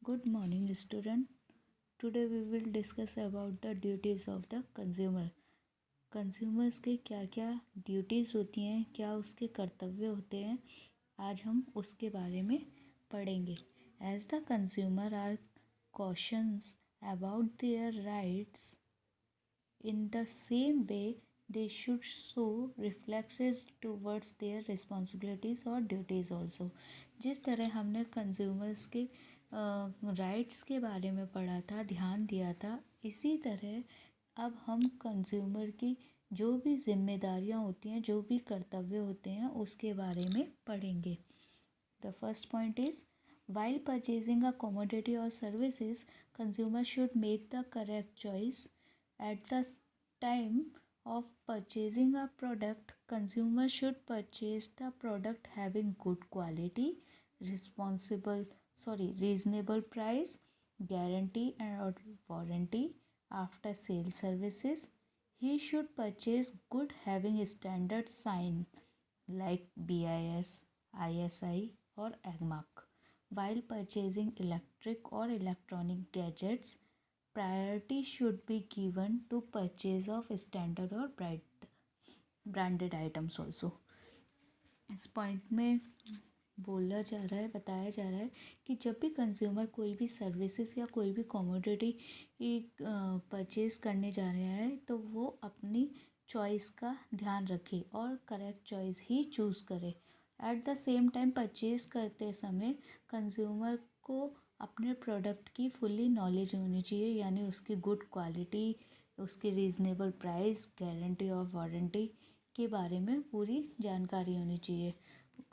Good morning, student. Today we will discuss about the duties of the consumer. Consumers के क्या क्या duties होती हैं, क्या उसके कर्तव्य होते हैं, आज हम उसके बारे में पढ़ेंगे. As the consumer are cautions about their rights, in the same way they should show reflexes towards their responsibilities और duties also. जिस तरह हमने कंज्यूमर्स के राइट्स के बारे में पढ़ा था, ध्यान दिया था, इसी तरह अब हम कंज्यूमर की जो भी जिम्मेदारियां होती हैं, जो भी कर्तव्य होते हैं, उसके बारे में पढ़ेंगे. The first point is, while purchasing a commodity or services, consumer should make the correct choice. At the time of purchasing a product, consumer should purchase the product having good quality, reasonable price, guarantee and warranty, after sale services. He should purchase good having standard sign like BIS, ISI or AGMARK. While purchasing electric or electronic gadgets, priority should be given to purchase of standard or branded items also. इस point में बताया जा रहा है कि जब भी consumer कोई भी सर्विसेज या कोई भी कमोडिटी परचेज़ करने जा रहा है तो वो अपनी चॉइस का ध्यान रखे और करेक्ट चॉइस ही चूज़ करे. At the same time purchase करते समय कंज्यूमर को अपने प्रोडक्ट की फुल्ली नॉलेज होनी चाहिए, यानी उसकी गुड क्वालिटी, उसकी रीज़नेबल प्राइस, गारंटी और वारंटी के बारे में पूरी जानकारी होनी चाहिए.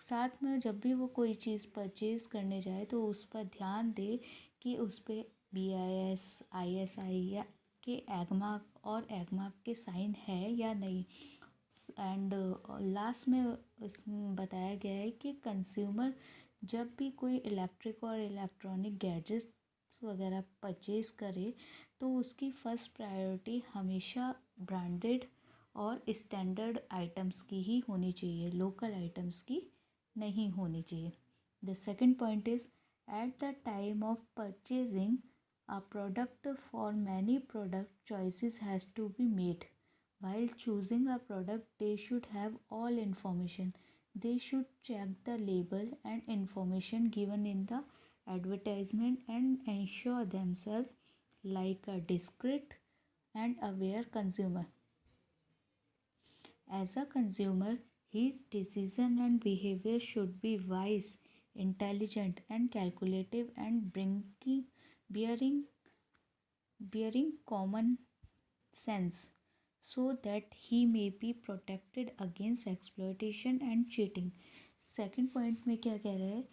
साथ में जब भी वो कोई चीज़ परचेज़ करने जाए तो उस पर ध्यान दे कि उस पर BIS, ISI या के एगमार्क के साइन है या नहीं. एंड लास्ट में इसमें बताया गया है कि कंज्यूमर जब भी कोई इलेक्ट्रिक और इलेक्ट्रॉनिक गैजेट्स वगैरह परचेज़ करे तो उसकी फ़र्स्ट प्रायोरिटी हमेशा ब्रांडेड और स्टैंडर्ड आइटम्स की ही होनी चाहिए, लोकल आइटम्स की नहीं होनी चाहिए. The second point is, at the time of purchasing a product, for many product choices has to be made. While choosing a product, they should have all information. They should check the label and information given in the advertisement and ensure themselves like a discreet and aware consumer. As a consumer, his decision and behavior should be wise, intelligent and calculative and bearing common sense, so that he may be protected against exploitation and cheating. Second point में क्या कह रहा है,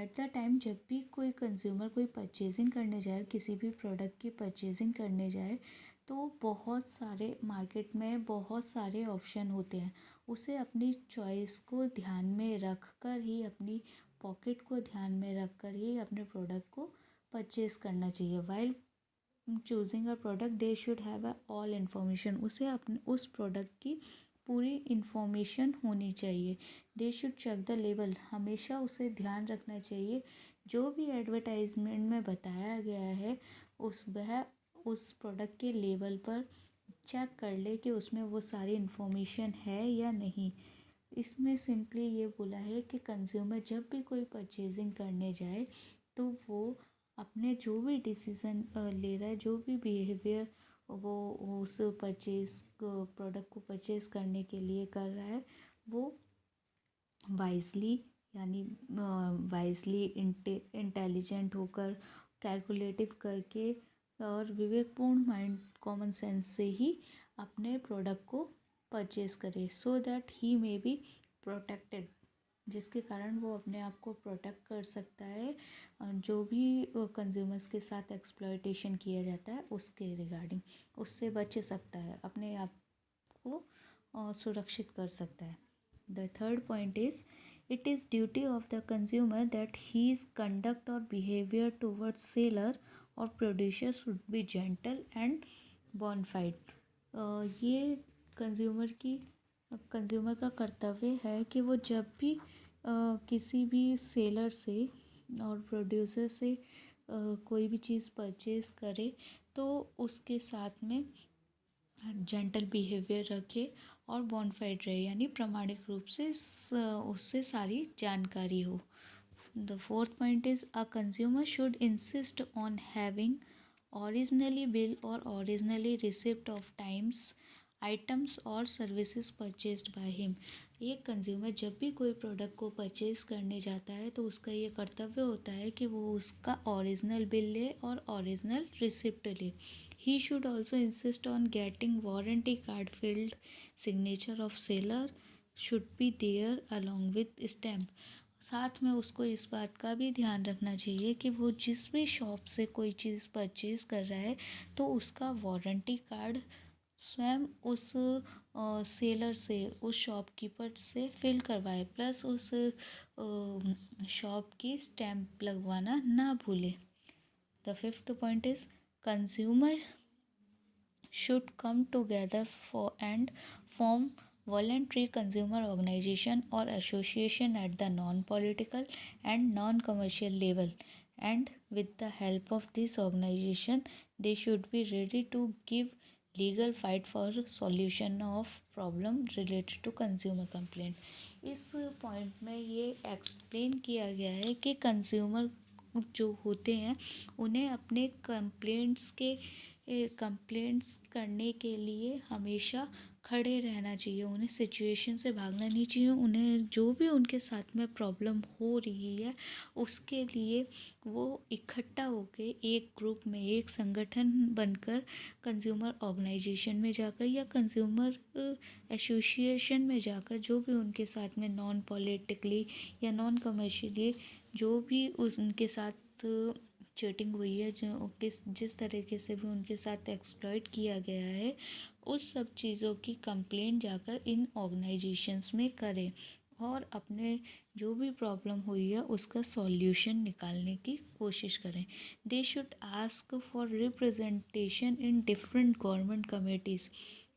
at the time जब भी कोई consumer कोई purchasing करने जाए, किसी भी प्रोडक्ट की परचेजिंग करने जाए, तो बहुत सारे मार्केट में बहुत सारे ऑप्शन होते हैं. उसे अपनी चॉइस को ध्यान में रख कर ही, अपनी पॉकेट को ध्यान में रख कर ही अपने प्रोडक्ट को परचेज़ करना चाहिए. While choosing a product they should have all information. उसे अपने उस प्रोडक्ट की पूरी इन्फॉर्मेशन होनी चाहिए. They should check the label. हमेशा उसे ध्यान रखना चाहिए जो भी एडवर्टाइजमेंट में बताया गया है वह उस प्रोडक्ट के लेबल पर चेक कर ले कि उसमें वो सारी इन्फॉर्मेशन है या नहीं. इसमें सिंपली ये बोला है कि कंज्यूमर जब भी कोई परचेजिंग करने जाए तो वो अपने जो भी डिसीज़न ले रहा है, जो भी बिहेवियर वो उस प्रोडक्ट को परचेज़ करने के लिए कर रहा है, वो वाइजली इंटेलिजेंट होकर, कैलकुलेटिव करके और विवेकपूर्ण माइंड, कॉमन सेंस से ही अपने प्रोडक्ट को परचेज़ करे, so that he may be protected, जिसके कारण वो अपने आप को प्रोटेक्ट कर सकता है. जो भी कंज्यूमर्स के साथ एक्सप्लॉयटेशन किया जाता है उसके रिगार्डिंग उससे बच सकता है, अपने आप को सुरक्षित कर सकता है. The third point is, it is duty of the consumer that his conduct or behavior towards seller or producer should be gentle and bona fide. ये कंज्यूमर का कर्तव्य है कि वो जब भी किसी भी सेलर से और प्रोड्यूसर से कोई भी चीज़ परचेज़ करे तो उसके साथ में जेंटल बिहेवियर रखे और बोनाफाइड रहे, यानी प्रामाणिक रूप से उससे सारी जानकारी हो। The fourth point is a consumer should insist on having originally bill और originally receipt of times items और सर्विसेज परचेज्ड बाय हिम। एक कंज्यूमर जब भी कोई प्रोडक्ट को परचेज करने जाता है तो उसका ये कर्तव्य होता है कि वो उसका ओरिजिनल बिल ले और ओरिजिनल रिसिप्ट ले। He should also insist on getting warranty card filled signature of seller should be there along with stamp. साथ में उसको इस बात का भी ध्यान रखना चाहिए कि वो जिस भी शॉप से कोई चीज़ परचेज़ कर रहा है तो उसका वारंटी कार्ड स्वयं उस सेलर से, उस शॉपकीपर से फिल करवाए, प्लस उस शॉप की स्टैम्प लगवाना ना भूले। The fifth point is consumer should come together for and form voluntary consumer organization or association at the non-political and non-commercial level, and with the help of this organization they should be ready to give legal fight for solution of problem related to consumer complaint। इस point में ये explain किया गया है कि consumer जो होते हैं उन्हें अपने कंप्लेंट्स करने के लिए हमेशा खड़े रहना चाहिए, उन्हें सिचुएशन से भागना नहीं चाहिए। उन्हें जो भी उनके साथ में प्रॉब्लम हो रही है उसके लिए वो इकट्ठा होकर एक ग्रुप में, एक संगठन बनकर कंज्यूमर ऑर्गेनाइजेशन में जाकर या कंज्यूमर एसोसिएशन में जाकर जो भी उनके साथ में नॉन पॉलिटिकली या नॉन कमर्शियली जो भी उनके साथ चीटिंग हुई है, जो जिस तरीके से भी उनके साथ एक्सप्लॉइट किया गया है, उस सब चीज़ों की कंप्लेंट जाकर इन ऑर्गेनाइजेशंस में करें और अपने जो भी प्रॉब्लम हुई है उसका सॉल्यूशन निकालने की कोशिश करें। They should ask for representation in different government committees.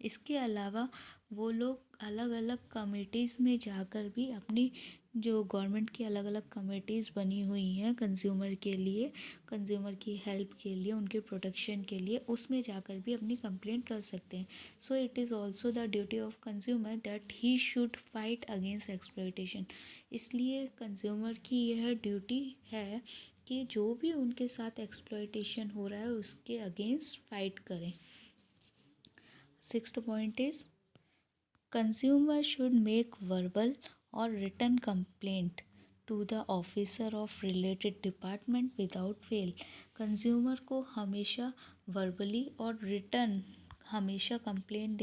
इसके अलावा वो लोग अलग अलग कमेटीज़ में जाकर भी अपनी जो गवर्नमेंट की अलग अलग कमेटीज़ बनी हुई हैं कंज्यूमर के लिए, कंज्यूमर की हेल्प के लिए, उनके प्रोटेक्शन के लिए, उसमें जाकर भी अपनी कंप्लेंट कर सकते हैं। So it is also the duty of consumer that he should fight against exploitation. इसलिए कंज्यूमर की यह ड्यूटी है कि जो भी उनके साथ एक्सप्लॉयटेशन हो रहा है उसके अगेंस्ट फाइट करें। Sixth point is consumer should make verbal or written complaint to the officer of related department without fail। Consumer को हमेशा वर्बली और रिटन हमेशा कंप्लेंट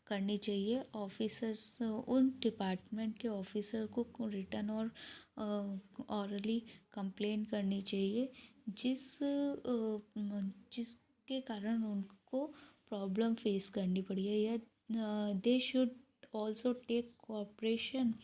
करनी चाहिए ऑफिसर्स, उन डिपार्टमेंट के ऑफिसर को रिटन और ऑरली कंप्लेन करनी चाहिए जिसके कारण उनको प्रॉब्लम फेस करनी पड़ी है। या they should also take cooperation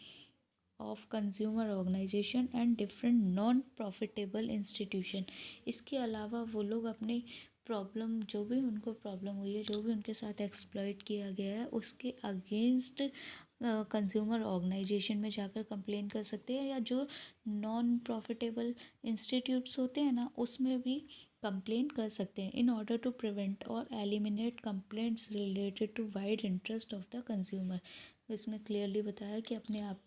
of consumer organisation and different non profitable institution. इसके अलावा वो लोग अपने प्रॉब्लम, जो भी उनको प्रॉब्लम हुई है, जो भी उनके साथ एक्सप्लॉइट किया गया है, उसके अगेंस्ट कंज्यूमर ऑर्गेनाइजेशन में जाकर कंप्लेन कर सकते हैं, या जो नॉन प्रॉफिटेबल इंस्टीट्यूट्स होते हैं ना उसमें भी कंप्लेन कर सकते हैं इन ऑर्डर टू प्रिवेंट और eliminate complaints related to wide interest of the consumer. इसमें क्लियरली बताया कि अपने आप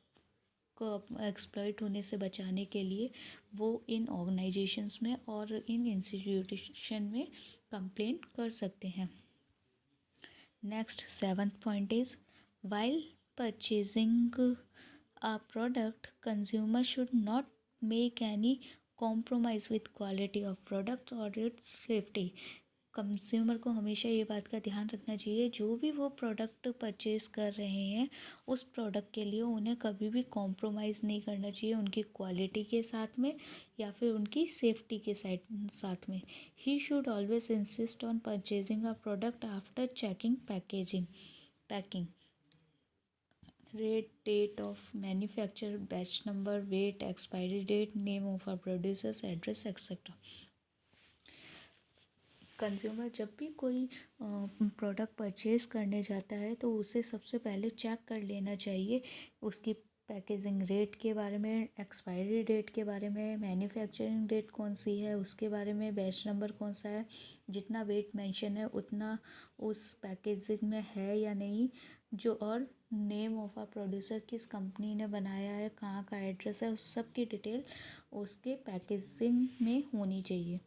को एक्सप्लॉइट होने से बचाने के लिए वो इन ऑर्गेनाइजेशंस में और इन इंस्टीट्यूशन में कंप्लेंट कर सकते हैं। Next seventh point is while purchasing a product consumer should not make any compromise with quality of product और इट्स सेफ्टी। कंज्यूमर को हमेशा ये बात का ध्यान रखना चाहिए जो भी वो प्रोडक्ट परचेज़ कर रहे हैं उस प्रोडक्ट के लिए उन्हें कभी भी कॉम्प्रोमाइज़ नहीं करना चाहिए उनकी क्वालिटी के साथ में या फिर उनकी सेफ्टी के साथ में। He should always insist on purchasing a product after checking packing rate, date of manufacture, batch number, weight, expiry date, name of a producers, address etcetera. Consumer जब भी कोई प्रोडक्ट परचेज़ करने जाता है तो उसे सबसे पहले चेक कर लेना चाहिए उसकी पैकेजिंग रेट के बारे में, एक्सपायरी डेट के बारे में, मैन्युफैक्चरिंग डेट कौन सी है उसके बारे में, बैच नंबर कौन सा है, जितना वेट मेंशन है उतना उस पैकेजिंग में है या नहीं, जो और नेम ऑफ आ प्रोड्यूसर किस कंपनी ने बनाया है, कहाँ का एड्रेस है, उस सब की डिटेल उसके पैकेजिंग में होनी चाहिए।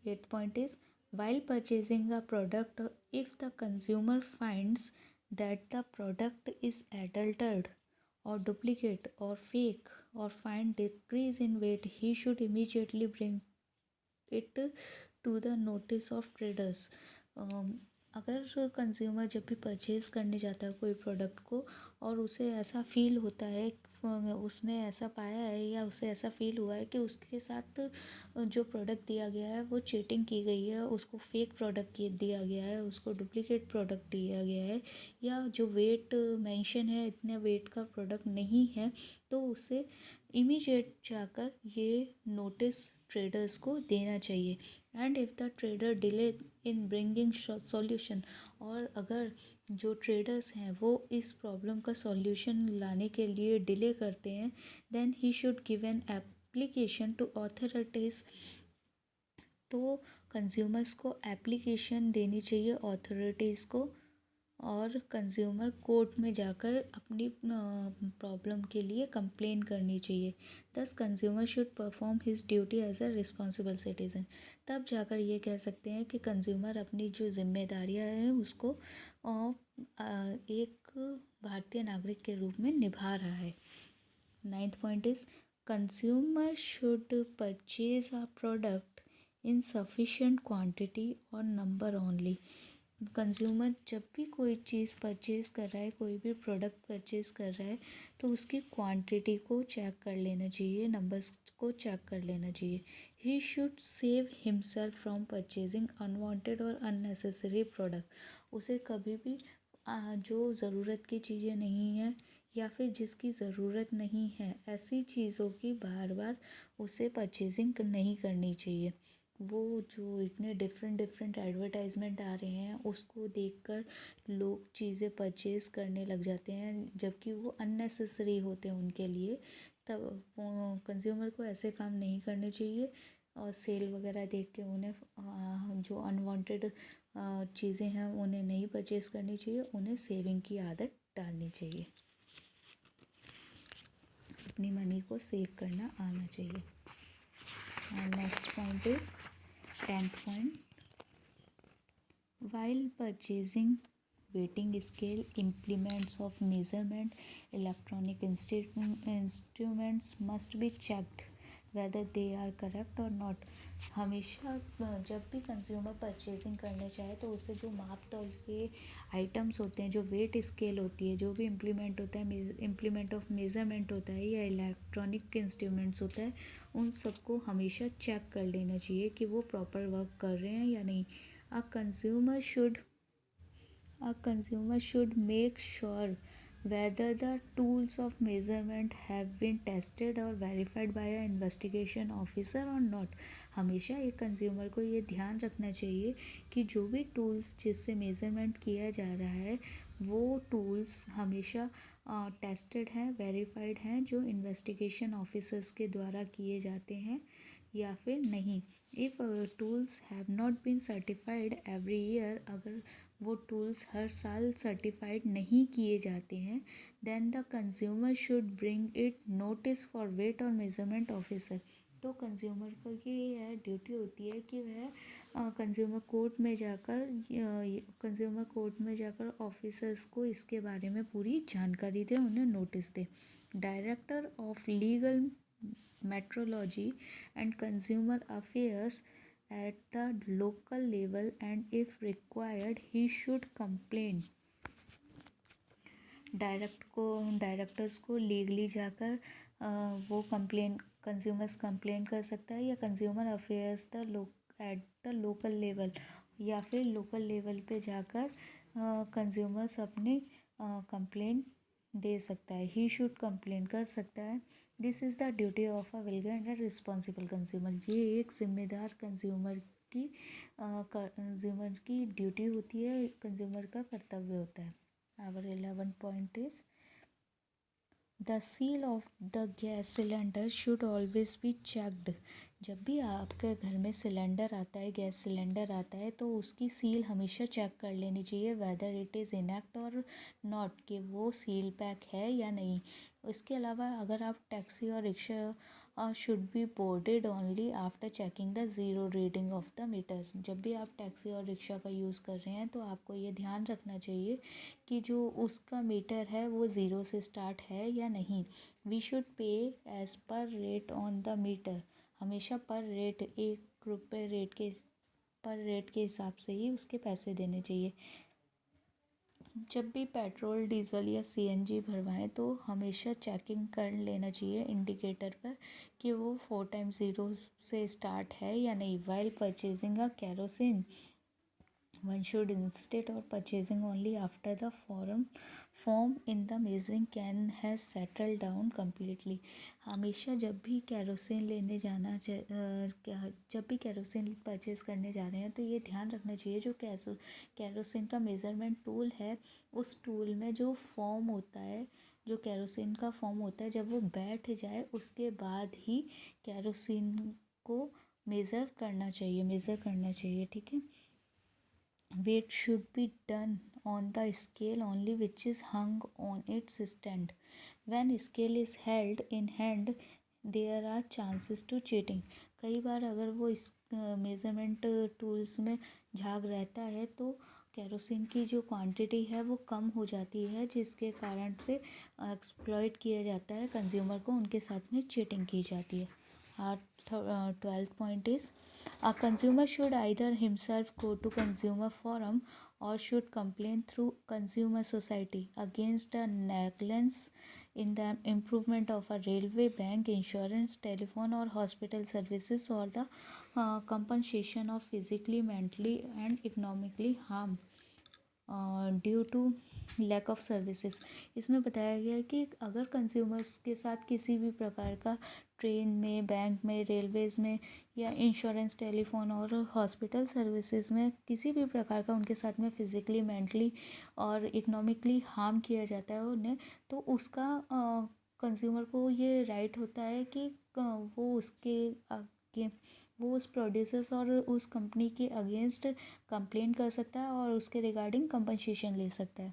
8th point is, while purchasing a product, if the consumer finds that the product is adulterated or duplicate or fake or find decrease in weight, he should immediately bring it to the notice of traders. अगर consumer जब भी purchase करने जाता है कोई product को और उसे ऐसा फील होता है, उसने ऐसा पाया है या उसे ऐसा फील हुआ है कि उसके साथ जो प्रोडक्ट दिया गया है वो चीटिंग की गई है, उसको फेक प्रोडक्ट दिया गया है, उसको डुप्लीकेट प्रोडक्ट दिया गया है, या जो वेट मेंशन है इतने वेट का प्रोडक्ट नहीं है, तो उसे इमीडिएट जाकर ये नोटिस ट्रेडर्स को देना चाहिए। And if the trader delay in bringing solution, और अगर जो ट्रेडर्स हैं वो इस प्रॉब्लम का सॉल्यूशन लाने के लिए डिले करते हैं, then he should give an application to authorities, तो कंज्यूमर्स को एप्लीकेशन देनी चाहिए ऑथोरिटीज़ को, और कंज्यूमर कोर्ट में जाकर अपनी प्रॉब्लम के लिए कंप्लेन करनी चाहिए। Thus consumer should perform his duty as a responsible citizen, तब जाकर ये कह सकते हैं कि कंज्यूमर अपनी जो जिम्मेदारियां हैं उसको एक भारतीय नागरिक के रूप में निभा रहा है। 9th point is, consumer should purchase a product in sufficient quantity or number only. Consumer जब भी कोई चीज़ परचेज़ कर रहा है, कोई भी प्रोडक्ट परचेज़ कर रहा है, तो उसकी क्वांटिटी को चेक कर लेना चाहिए, नंबर्स को चेक कर लेना चाहिए। He should save himself from purchasing unwanted और अननेसेसरी प्रोडक्ट, उसे कभी भी जो ज़रूरत की चीज़ें नहीं हैं या फिर जिसकी ज़रूरत नहीं है ऐसी चीज़ों की बार बार उसे परचेजिंग नहीं करनी चाहिए। वो जो इतने डिफरेंट एडवर्टाइजमेंट आ रहे हैं उसको देखकर लोग चीज़ें परचेज़ करने लग जाते हैं, जबकि वो अननेसेसरी होते हैं उनके लिए। तब कंज्यूमर को ऐसे काम नहीं करने चाहिए, और सेल वगैरह देख के उन्हें जो अनवांटेड चीज़ें हैं उन्हें नहीं परचेज़ करनी चाहिए, उन्हें सेविंग की आदत डालनी चाहिए, अपनी मनी को सेव करना आना चाहिए। Next point is 10th point, while purchasing weighting scale, implements of measurement, electronic instruments must be checked whether they are correct or not. हमेशा जब भी कंज्यूमर परचेजिंग करने चाहे तो उसे जो माप तौल के आइटम्स होते हैं, जो वेट स्केल होती है, जो भी इम्प्लीमेंट होता है, इम्प्लीमेंट ऑफ मेज़रमेंट होता है या इलेक्ट्रॉनिक इंस्ट्रूमेंट्स होता है, उन सबको हमेशा चेक कर लेना चाहिए कि वो प्रॉपर वर्क कर रहे हैं या नहीं। A consumer should make sure whether the tools of measurement have been tested or verified by an investigation officer or not. हमेशा एक कंज्यूमर को ये ध्यान रखना चाहिए कि जो भी टूल्स जिससे मेज़रमेंट किया जा रहा है वो टूल्स हमेशा टेस्टेड हैं, वेरीफाइड हैं, जो इन्वेस्टिगेशन ऑफिसर्स के द्वारा किए जाते हैं या फिर नहीं। If tools have not been certified every year, अगर वो टूल्स हर साल सर्टिफाइड नहीं किए जाते हैं, then the consumer should bring it notice for weight और मेजरमेंट ऑफिसर, तो कंज्यूमर को ये है ड्यूटी होती है कि वह कंज्यूमर कोर्ट में जाकर ऑफिसर्स को इसके बारे में पूरी जानकारी दे, उन्हें notice they. Director of legal metrology and consumer affairs at the local level, and if required he should complain, directors को लीगली जाकर वो कंज्यूमर्स कंप्लेन कर सकता है, या consumer affairs at the local level, या फिर लोकल लेवल पे जाकर कंज्यूमर्स अपने कंप्लेन दे सकता है, ही शुड कंप्लेन कर सकता है। This is the duty of a vigilant and responsible consumer, ये एक जिम्मेदार कंज्यूमर की ड्यूटी होती है, कंज्यूमर का कर्तव्य होता है। Our 11th point is, the seal of the gas cylinder should always be checked. जब भी आपके घर में सिलेंडर आता है, गैस सिलेंडर आता है, तो उसकी सील हमेशा चेक कर लेनी चाहिए, वेदर इट इज़ इनएक्ट और नॉट, कि वो सील पैक है या नहीं। इसके अलावा अगर आप टैक्सी और rickshaw should be boarded only after checking the zero reading of the meter. जब भी आप टैक्सी और रिक्शा का यूज़ कर रहे हैं तो आपको ये ध्यान रखना चाहिए कि जो उसका मीटर है वो ज़ीरो से स्टार्ट है या नहीं। We should pay as per rate on the meter. हमेशा पर रेट, 1 रुपये रेट के पर रेट के हिसाब से ही उसके पैसे देने चाहिए। जब भी पेट्रोल, डीजल या सीएनजी भरवाएं तो हमेशा चेकिंग कर लेना चाहिए इंडिकेटर पर कि वो 4 टाइम्स 0 से स्टार्ट है या नहीं। While purchasing a kerosene, one should instead of purchasing only after the foam in the measuring can has settled down completely। हमेशा जब भी कैरोसिन लेने जाना जब भी कैरोसिन परचेज़ करने जा रहे हैं तो ये ध्यान रखना चाहिए जो कैरोसिन का मेज़रमेंट टूल है, उस टूल में जो फोम होता है, जो कैरोसिन का फोम होता है, जब वो बैठ जाए उसके बाद ही कैरोसिन को मेज़र करना चाहिए। ठीक है। Weight should be done on the scale only which is hung on its stand. When scale is held in hand, there are chances to cheating। कई बार अगर वो इस मेज़रमेंट टूल्स में झाग रहता है तो कैरोसिन की जो क्वांटिटी है वो कम हो जाती है, जिसके कारण से एक्सप्लॉइट किया जाता है कंज्यूमर को, उनके साथ में चीटिंग की जाती है। Our 12th point is a consumer should either himself go to consumer forum or should complain through consumer society against the negligence in the improvement of a railway, bank, insurance, telephone or hospital services, or the compensation of physically, mentally and economically harm due to lack of services. इसमें बताया गया है कि अगर consumers के साथ किसी भी प्रकार का ट्रेन में, बैंक में, रेलवेज़ में या इंश्योरेंस, टेलीफोन और हॉस्पिटल सर्विसेज में किसी भी प्रकार का उनके साथ में फिज़िकली, मेंटली और इकोनॉमिकली हार्म किया जाता है उन्हें, तो उसका कंज्यूमर को ये राइट होता है कि वो उसके आगे वो उस प्रोड्यूसर्स और उस कंपनी के अगेंस्ट कंप्लेन कर सकता है और उसके रिगार्डिंग कंपनसेशन ले सकता है।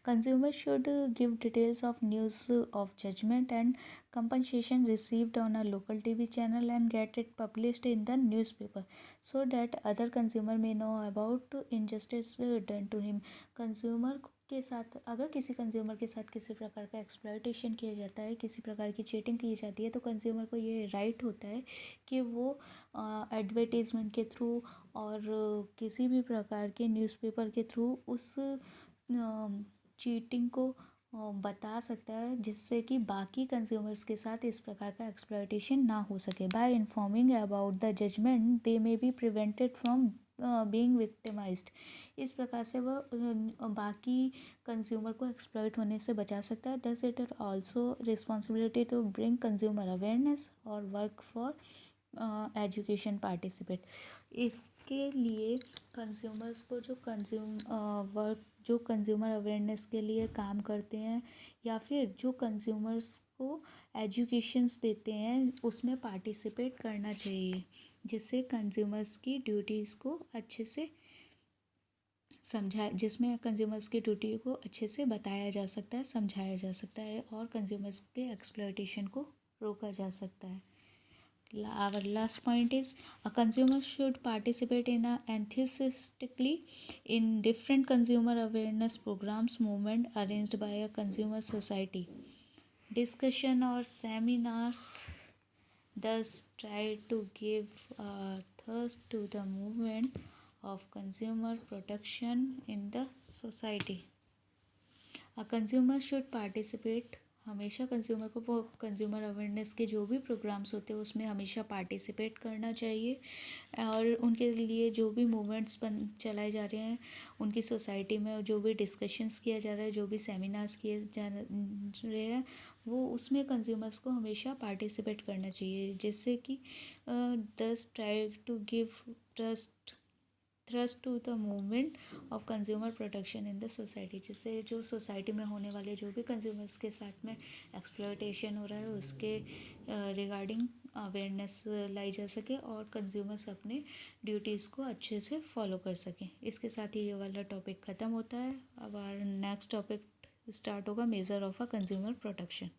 Consumers should give details of news of judgment and compensation received on a local TV channel and get it published in the newspaper so that other consumer may know about injustice done to him। Consumer के साथ, अगर किसी consumer के साथ किसी प्रकार का exploitation किया जाता है, किसी प्रकार की चीटिंग की जाती है, तो कंज्यूमर को ये राइट होता है कि वो एडवर्टीज़मेंट के थ्रू और किसी भी प्रकार के न्यूज़पेपर के थ्रू उस चीटिंग को बता सकता है, जिससे कि बाकी कंज्यूमर्स के साथ इस प्रकार का एक्सप्लॉयटेशन ना हो सके। By informing about the judgement they may be prevented from being victimised. इस प्रकार से वह बाकी कंज्यूमर को एक्सप्लॉइट होने से बचा सकता है। Thus it is also responsibility to bring consumer awareness और वर्क फॉर एजुकेशन पार्टिसिपेट। इसके लिए कंज्यूमर्स को जो कंज्यूमर अवेयरनेस के लिए काम करते हैं या फिर जो कंज्यूमर्स को एजुकेशंस देते हैं उसमें पार्टिसिपेट करना चाहिए, जिससे कंज्यूमर्स की ड्यूटीज़ को अच्छे से जिसमें कंज्यूमर्स की ड्यूटी को अच्छे से बताया जा सकता है, समझाया जा सकता है और कंज्यूमर्स के एक्सप्लॉयटेशन को रोका जा सकता है। Our last point is a consumer should participate in enthusiastically in different consumer awareness programs movement arranged by a consumer society, discussion or seminars, thus try to give a thrust to the movement of consumer protection in the society। A consumer should participate, हमेशा consumer को consumer awareness के जो भी programmes होते हैं उसमें हमेशा participate करना चाहिए और उनके लिए जो भी मूवमेंट्स चलाए जा रहे हैं, उनकी सोसाइटी में जो भी डिस्कशंस किया जा रहा है, जो भी सेमिनार्स किए जा रहे हैं, वो उसमें कंज्यूमर्स को हमेशा पार्टिसिपेट करना चाहिए, जिससे कि thus try to give trust thrust to the movement of consumer protection in the society, जिससे जो सोसाइटी में होने वाले जो भी कंज्यूमर्स के साथ में एक्सप्लॉयटेशन हो रहा है उसके रिगार्डिंग अवेयरनेस लाई जा सके और कंज्यूमर्स अपने ड्यूटीज़ को अच्छे से फॉलो कर सकें। इसके साथ ही ये वाला टॉपिक ख़त्म होता है। अब नेक्स्ट टॉपिक स्टार्ट होगा, measure of a consumer protection.